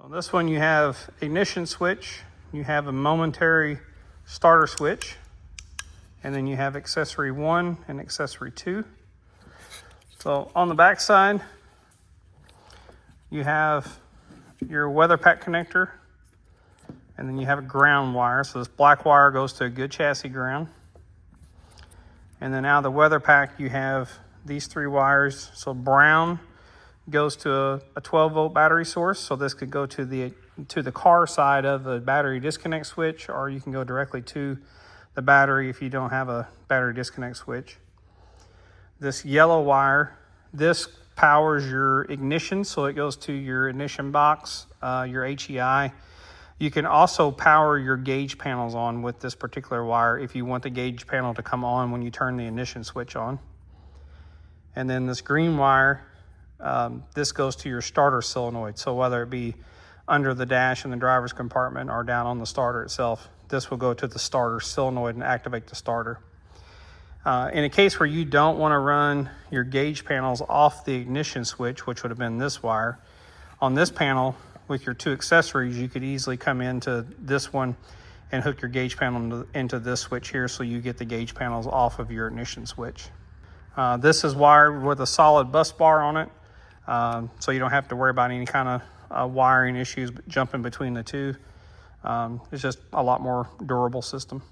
On this one you have ignition switch, you have a momentary starter switch, and then you have accessory 1 and accessory 2. So on the back side, you have your weather pack connector, and then you have a ground wire. So this black wire goes to a good chassis ground. And then out of the weather pack, you have these 3 wires. So brown goes to a 12-volt battery source. So this could go to the car side of the battery disconnect switch, or you can go directly to the battery if you don't have a battery disconnect switch. This yellow wire, this powers your ignition, so it goes to your ignition box, your HEI. You can also power your gauge panels on with this particular wire if you want the gauge panel to come on when you turn the ignition switch on. And then this green wire, this goes to your starter solenoid. So whether it be under the dash in the driver's compartment or down on the starter itself, this will go to the starter solenoid and activate the starter. In a case where you don't want to run your gauge panels off the ignition switch, which would have been this wire, on this panel with your 2 accessories, you could easily come into this one and hook your gauge panel into this switch here, so you get the gauge panels off of your ignition switch. This is wired with a solid bus bar on it, so you don't have to worry about any kind of wiring issues jumping between the two. It's just a lot more durable system.